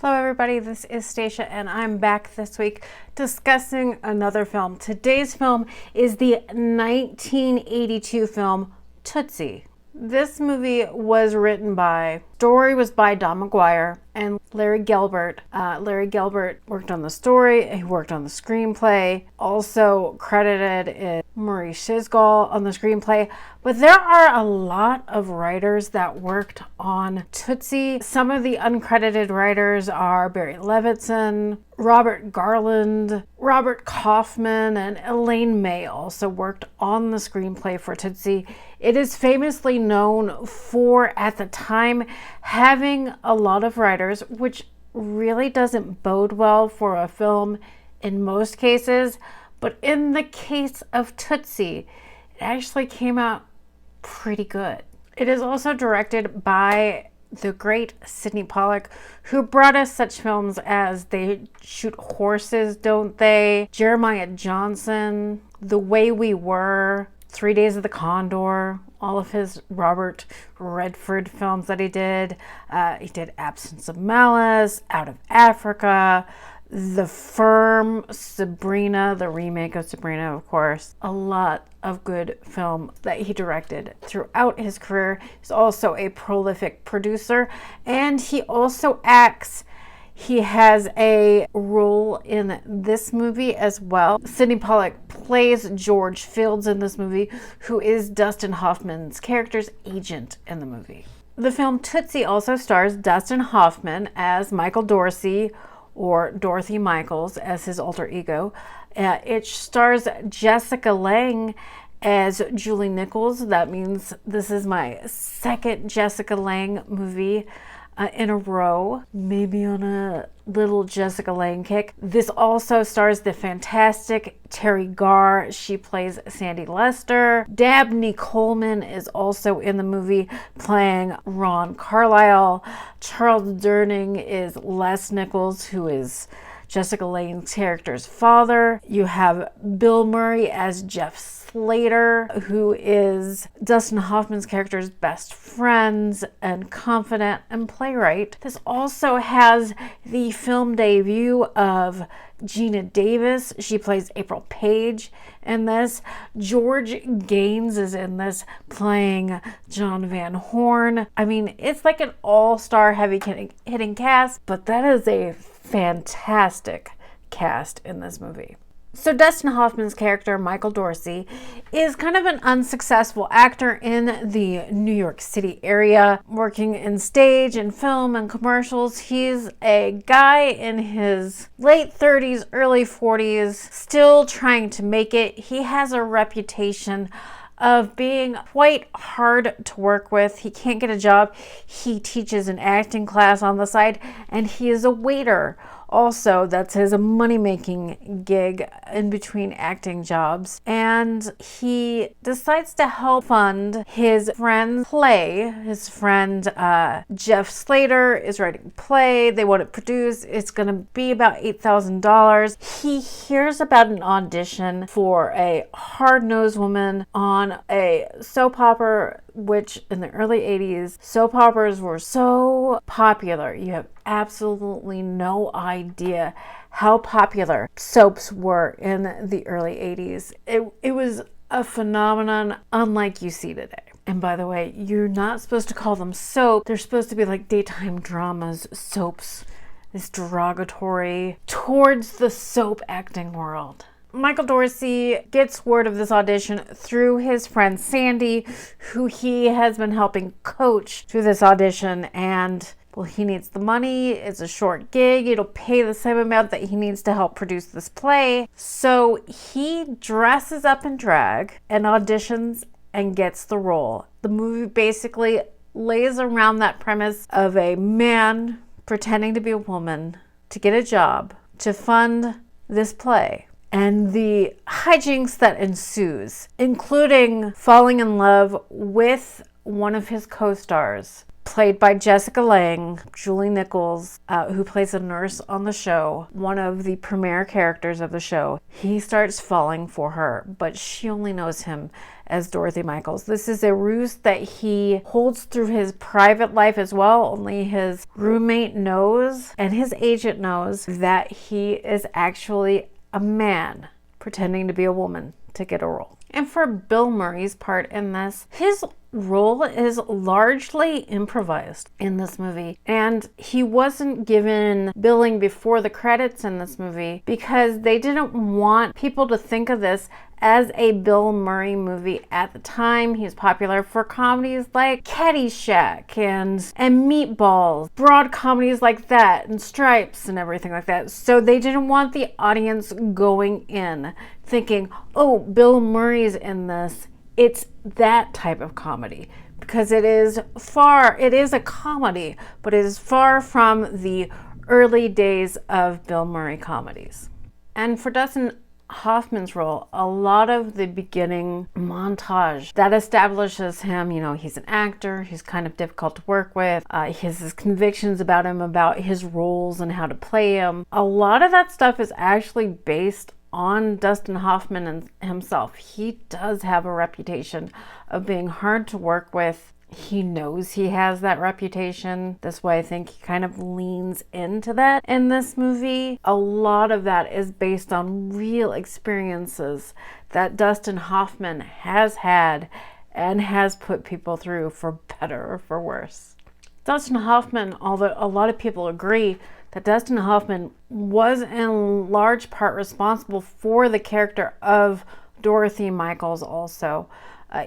Hello everybody, this is Stacia and I'm back this week discussing another film. Today's film is the 1982 film Tootsie. This movie was written by, story was by Don McGuire and Larry Gelbart. Larry Gelbart worked on the story, he worked on the screenplay, also credited is Maurice Sisgal on the screenplay. But there are a lot of writers that worked on Tootsie. Some of the uncredited writers are Barry Levinson, Robert Garland, Robert Kaufman, and Elaine May also worked on the screenplay for Tootsie. It is famously known for, at the time, having a lot of writers, which really doesn't bode well for a film in most cases. But in the case of Tootsie, it actually came out pretty good. It is also directed by the great Sidney Pollack, who brought us such films as They Shoot Horses, Don't They?, Jeremiah Johnson, The Way We Were, 3 Days of the Condor, all of his Robert Redford films that he did. He did Absence of Malice, Out of Africa, The Firm, Sabrina, the remake of Sabrina, of course. A lot of good film that he directed throughout his career. He's also a prolific producer, and he also acts. He has a role in this movie as well. Sidney Pollack plays George Fields in this movie, who is Dustin Hoffman's character's agent in the movie. The film Tootsie also stars Dustin Hoffman as Michael Dorsey, or Dorothy Michaels as his alter ego. It stars Jessica Lange as Julie Nichols. That means this is my second Jessica Lange movie in a row, maybe on a little Jessica Lange kick. This also stars the fantastic Teri Garr. She plays Sandy Lester. Dabney Coleman is also in the movie playing Ron Carlisle. Charles Durning is Les Nichols, who is Jessica Lange's character's father. You have Bill Murray as Jeff Slater, who is Dustin Hoffman's character's best friend and confidant and playwright. This also has the film debut of Geena Davis. She plays April Page in this. George Gaynes is in this playing John Van Horn. I mean, it's like an all-star heavy hitting cast, but that is a fantastic cast in this movie. So Dustin Hoffman's character, Michael Dorsey, is kind of an unsuccessful actor in the New York City area, working in stage and film and commercials. He's a guy in his late 30s, early 40s, still trying to make it. He has a reputation of being quite hard to work with. He can't get a job. He teaches an acting class on the side, and he is a waiter. Also, that's his money-making gig in between acting jobs. And he decides to help fund his friend's play. His friend Jeff Slater is writing a play. They want it produced. It's going to be about $8,000. He hears about an audition for a hard-nosed woman on a soap opera, which in the early 80s, soap operas were so popular. You have absolutely no idea how popular soaps were in the early 80s. It was a phenomenon unlike you see today. And by the way, you're not supposed to call them soap. They're supposed to be like daytime dramas, soaps. It's derogatory towards the soap acting world. Michael Dorsey gets word of this audition through his friend Sandy, who he has been helping coach through this audition, and well, he needs the money. It's a short gig. It'll pay the same amount that he needs to help produce this play. So he dresses up in drag and auditions and gets the role. The movie basically lays around that premise of a man pretending to be a woman to get a job to fund this play, and the hijinks that ensues, including falling in love with one of his co-stars, played by Jessica Lange, Julie Nichols, who plays a nurse on the show, one of the premier characters of the show. He starts falling for her, but she only knows him as Dorothy Michaels. This is a ruse that he holds through his private life as well. Only his roommate knows and his agent knows that he is actually a man pretending to be a woman to get a role. And for Bill Murray's part in this, his role is largely improvised in this movie, and he wasn't given billing before the credits in this movie because they didn't want people to think of this as a Bill Murray movie at the time. He was popular for comedies like Caddyshack and Meatballs, broad comedies like that, and Stripes and everything like that. So they didn't want the audience going in thinking, oh, Bill Murray's in this. It's that type of comedy, because it is a comedy, but it is far from the early days of Bill Murray comedies. And for Dustin Hoffman's role, a lot of the beginning montage that establishes him, he's an actor, he's kind of difficult to work with, he has his convictions about him, about his roles and how to play him. A lot of that stuff is actually based on Dustin Hoffman himself. He does have a reputation of being hard to work with. He knows he has that reputation. This way, I think he kind of leans into that in this movie. A lot of that is based on real experiences that Dustin Hoffman has had and has put people through, for better or for worse. Dustin Hoffman, although a lot of people agree that Dustin Hoffman was in large part responsible for the character of Dorothy Michaels also.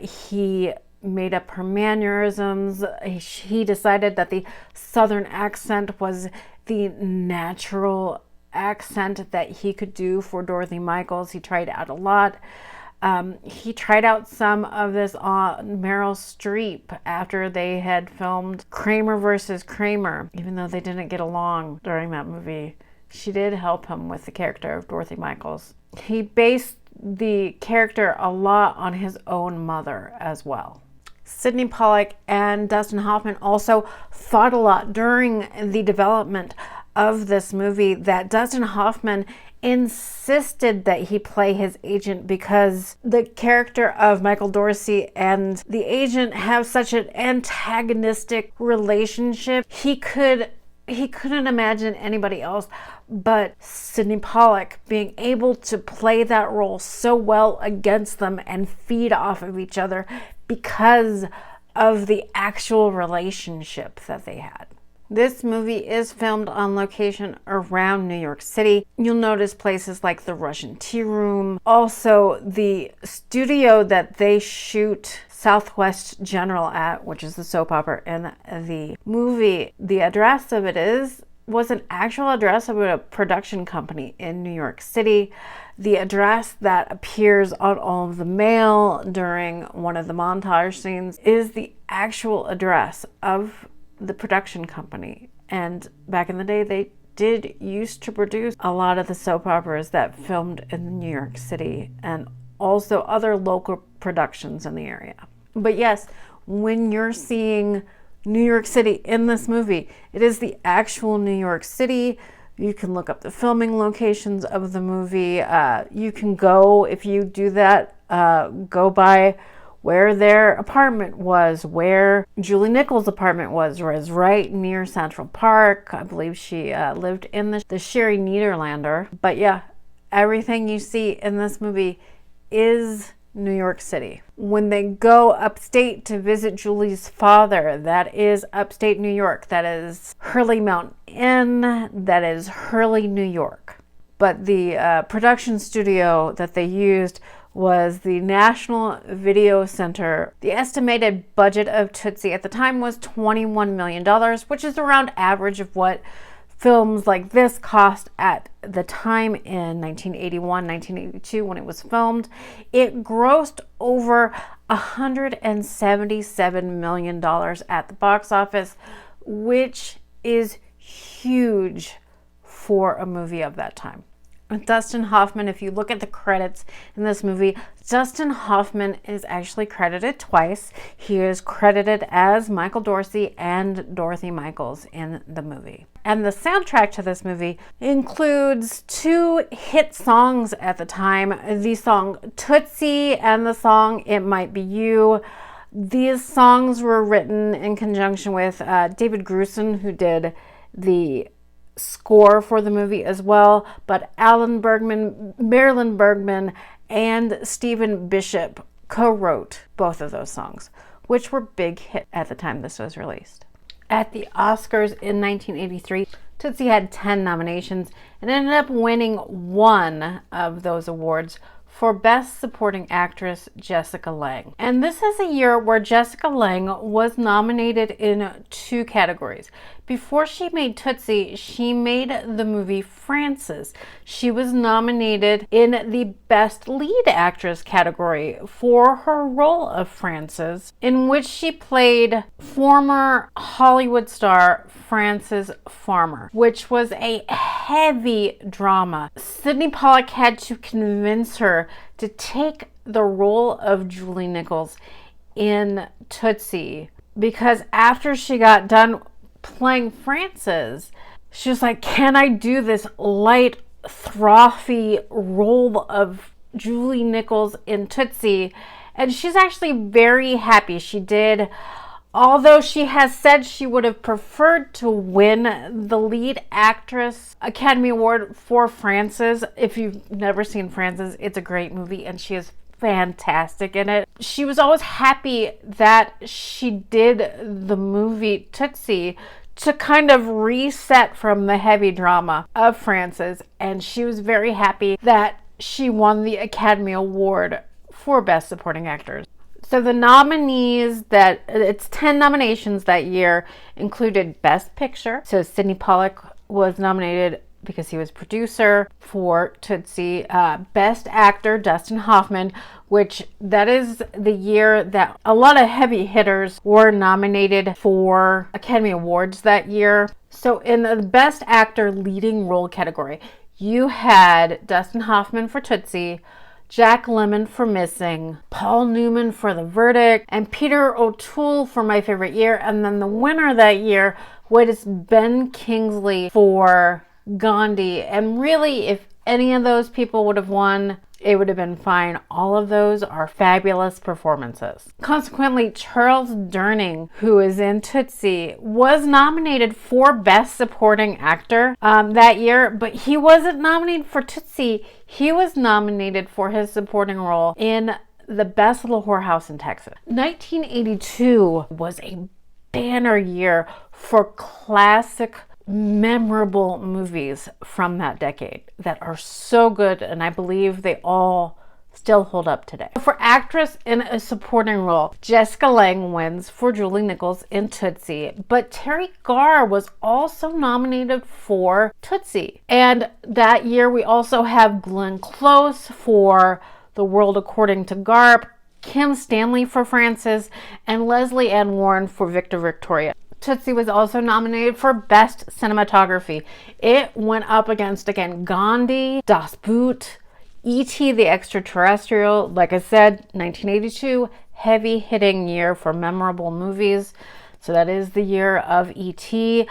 He made up her mannerisms. He decided that the Southern accent was the natural accent that he could do for Dorothy Michaels. He tried out a lot. He tried out some of this on Meryl Streep after they had filmed Kramer versus Kramer. Even though they didn't get along during that movie, she did help him with the character of Dorothy Michaels. He based the character a lot on his own mother as well. Sidney Pollack and Dustin Hoffman also thought a lot during the development of this movie that Dustin Hoffman insisted that he play his agent because the character of Michael Dorsey and the agent have such an antagonistic relationship. He couldn't imagine anybody else but Sidney Pollack being able to play that role so well against them and feed off of each other because of the actual relationship that they had. This movie is filmed on location around New York City. You'll notice places like the Russian Tea Room. Also, the studio that they shoot Southwest General at, which is the soap opera in the movie, the address of it was an actual address of a production company in New York City. The address that appears on all of the mail during one of the montage scenes is the actual address of the production company. And back in the day, they did used to produce a lot of the soap operas that filmed in New York City and also other local productions in the area. But yes, when you're seeing New York City in this movie, it is the actual New York City. You can look up the filming locations of the movie. You can go, if you do that, go by where their apartment was, where Julie Nichols' apartment was right near Central Park. I believe she lived in the Sherry Niederlander. But yeah, everything you see in this movie is New York City. When they go upstate to visit Julie's father, that is upstate New York. That is Hurley Mountain Inn. That is Hurley, New York. But the production studio that they used was the National Video Center. The estimated budget of Tootsie at the time was $21 million, which is around average of what films like this cost at the time in 1981, 1982 when it was filmed. It grossed over $177 million at the box office, which is huge for a movie of that time. with Dustin Hoffman. If you look at the credits in this movie, Dustin Hoffman is actually credited twice. He is credited as Michael Dorsey and Dorothy Michaels in the movie. And the soundtrack to this movie includes two hit songs at the time. The song Tootsie and the song It Might Be You. These songs were written in conjunction with David Grusin, who did the score for the movie as well, but Alan Bergman, Marilyn Bergman, and Stephen Bishop co-wrote both of those songs, which were big hits at the time this was released. At the Oscars in 1983, Tootsie had 10 nominations and ended up winning one of those awards for Best Supporting Actress, Jessica Lange. And this is a year where Jessica Lange was nominated in two categories. Before she made Tootsie, she made the movie Frances. She was nominated in the Best Lead Actress category for her role of Frances, in which she played former Hollywood star Frances Farmer, which was a heavy drama. Sidney Pollack had to convince her to take the role of Julie Nichols in Tootsie, because after she got done playing Frances, she was like, can I do this light, frothy role of Julie Nichols in Tootsie? And she's actually very happy she did. Although she has said she would have preferred to win the Lead Actress Academy Award for Frances. If you've never seen Frances, it's a great movie and she is fantastic in it. She was always happy that she did the movie Tootsie to kind of reset from the heavy drama of Frances, and she was very happy that she won the Academy Award for Best Supporting Actors. So the nominees, it's 10 nominations that year, included Best Picture. So Sidney Pollack was nominated because he was producer for Tootsie. Best Actor, Dustin Hoffman, which that is the year that a lot of heavy hitters were nominated for Academy Awards that year. So in the Best Actor Leading Role category, you had Dustin Hoffman for Tootsie, Jack Lemmon for Missing, Paul Newman for The Verdict, and Peter O'Toole for My Favorite Year. And then the winner that year was Ben Kingsley for Gandhi. And really, if any of those people would have won, it would have been fine. All of those are fabulous performances. Consequently, Charles Durning, who is in Tootsie, was nominated for Best Supporting Actor that year, but he wasn't nominated for Tootsie. He was nominated for his supporting role in The Best Little Whorehouse in Texas. 1982 was a banner year for classic, memorable movies from that decade that are so good, and I believe they all still hold up today. For actress in a supporting role, Jessica Lange wins for Julie Nichols in Tootsie, but Teri Garr was also nominated for Tootsie. And that year we also have Glenn Close for The World According to Garp, Kim Stanley for Frances, and Leslie Ann Warren for Victor Victoria. Tootsie was also nominated for Best Cinematography. It went up against, again, Gandhi, Das Boot, E.T. the Extraterrestrial. Like I said, 1982, heavy hitting year for memorable movies. So that is the year of E.T.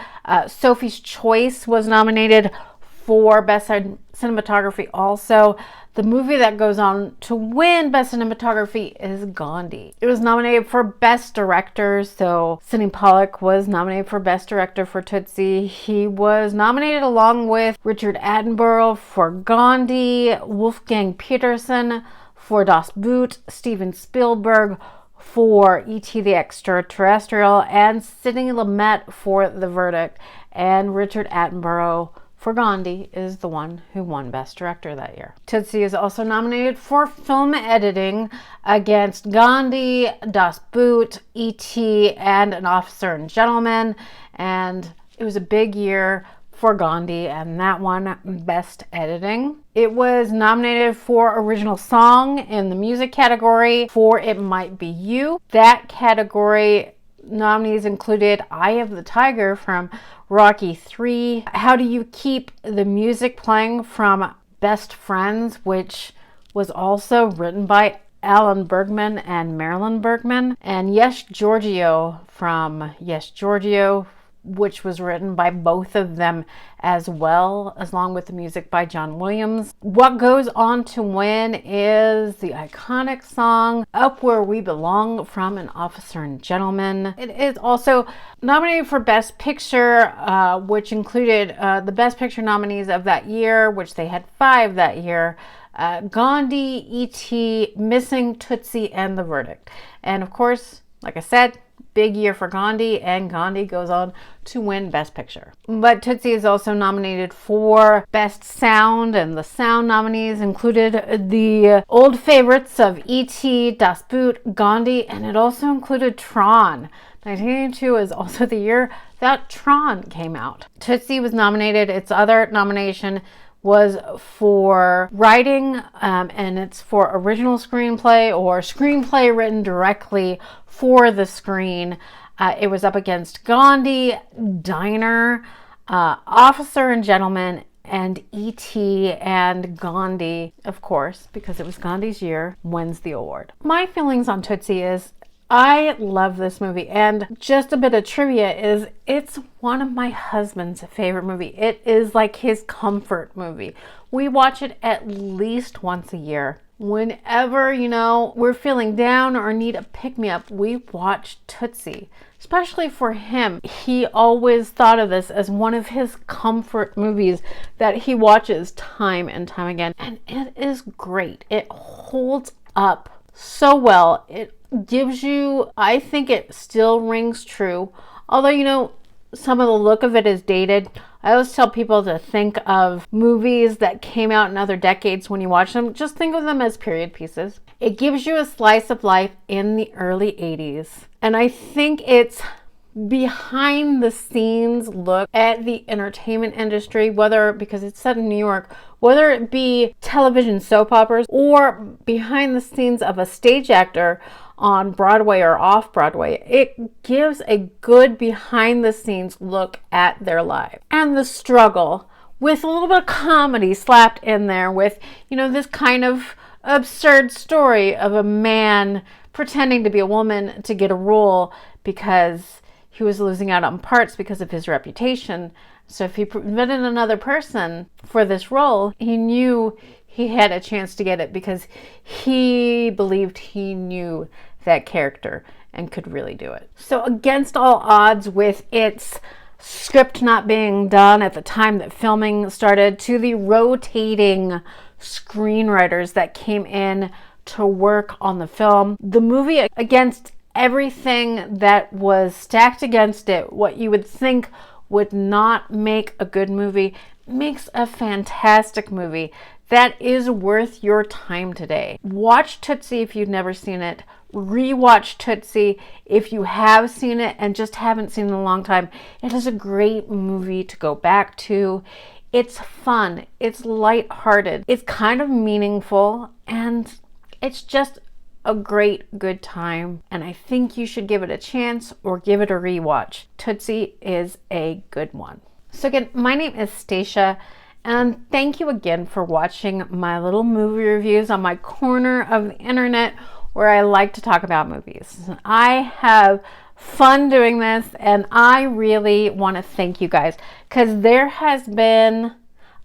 Sophie's Choice was nominated for Best Cinematography also. The movie that goes on to win Best Cinematography is Gandhi. It was nominated for Best Director, so Sidney Pollack was nominated for Best Director for Tootsie. He was nominated along with Richard Attenborough for Gandhi, Wolfgang Petersen for Das Boot, Steven Spielberg for E.T. the Extraterrestrial, and Sidney Lumet for The Verdict. And Richard Attenborough for Gandhi is the one who won Best Director that year. Tootsie is also nominated for film editing against Gandhi, Das Boot, E.T., and An Officer and Gentleman. And it was a big year for Gandhi, and that won Best Editing. It was nominated for Original Song in the music category for It Might Be You. That category nominees included Eye of the Tiger from Rocky III, How Do You Keep the Music Playing from Best Friends, which was also written by Alan Bergman and Marilyn Bergman, and Yes, Giorgio from Yes, Giorgio, which was written by both of them as well, along with the music by John Williams. What Goes On to Win is the iconic song Up Where We Belong from An Officer and Gentleman. It is also nominated for Best Picture, which included the Best Picture nominees of that year, which they had 5 that year. Gandhi, E.T., Missing, Tootsie, and The Verdict. And of course, like I said, big year for Gandhi, and Gandhi goes on to win Best Picture. But Tootsie is also nominated for Best Sound, and the sound nominees included the old favorites of E.T., Das Boot, Gandhi, and it also included Tron. 1982 is also the year that Tron came out. Tootsie was nominated. Its other nomination was for writing, and it's for original screenplay or screenplay written directly for the screen. It was up against Gandhi, Diner, Officer and Gentleman, and E.T., and Gandhi, of course, because it was Gandhi's year, wins the award. My feelings on Tootsie is I love this movie, and just a bit of trivia is it's one of my husband's favorite movie. It is like his comfort movie. We watch it at least once a year. Whenever, we're feeling down or need a pick-me-up, we watch Tootsie. Especially for him. He always thought of this as one of his comfort movies that he watches time and time again. And it is great. It holds up so well. It gives you, I think it still rings true. Although, some of the look of it is dated. I always tell people to think of movies that came out in other decades when you watch them. Just think of them as period pieces. It gives you a slice of life in the early 80s. And I think it's behind the scenes look at the entertainment industry, whether because it's set in New York, whether it be television soap operas or behind the scenes of a stage actor on Broadway or off Broadway. It gives a good behind the scenes look at their lives and the struggle, with a little bit of comedy slapped in there with, this kind of absurd story of a man pretending to be a woman to get a role because he was losing out on parts because of his reputation. So if he invented another person for this role, he knew he had a chance to get it because he believed he knew that character and could really do it. So against all odds, with its script not being done at the time that filming started, to the rotating screenwriters that came in to work on the film, the movie, against everything that was stacked against it, what you would think would not make a good movie, makes a fantastic movie that is worth your time today. Watch Tootsie if you've never seen it. Rewatch Tootsie if you have seen it and just haven't seen it in a long time. It is a great movie to go back to. It's fun. It's lighthearted. It's kind of meaningful, and it's just a great, good time. And I think you should give it a chance or give it a rewatch. Tootsie is a good one. So again, my name is Stacia, and thank you again for watching my little movie reviews on my corner of the internet where I like to talk about movies. I have fun doing this, and I really want to thank you guys because there has been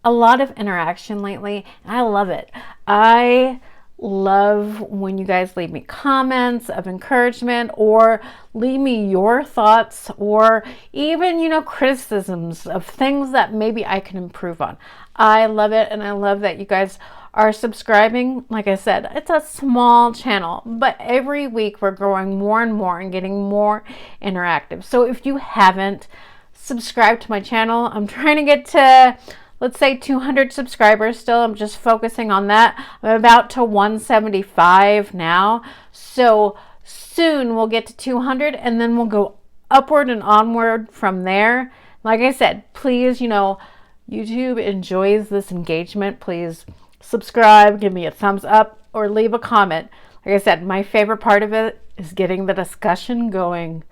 a lot of interaction lately, and I love it. I love when you guys leave me comments of encouragement or leave me your thoughts or even, criticisms of things that maybe I can improve on. I love it, and I love that you guys are subscribing. Like I said, it's a small channel, but every week we're growing more and more and getting more interactive. So if you haven't subscribed to my channel, I'm trying to get to, let's say, 200 subscribers still. I'm just focusing on that. I'm about to 175 now. So soon we'll get to 200, and then we'll go upward and onward from there. Like I said, please, YouTube enjoys this engagement. Please subscribe, give me a thumbs up, or leave a comment. Like I said, my favorite part of it is getting the discussion going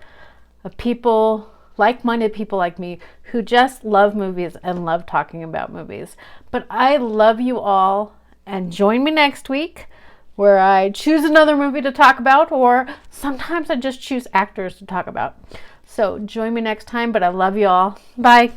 of people like-minded people like me who just love movies and love talking about movies. But I love you all, and join me next week where I choose another movie to talk about, or sometimes I just choose actors to talk about. So join me next time, but I love you all. Bye.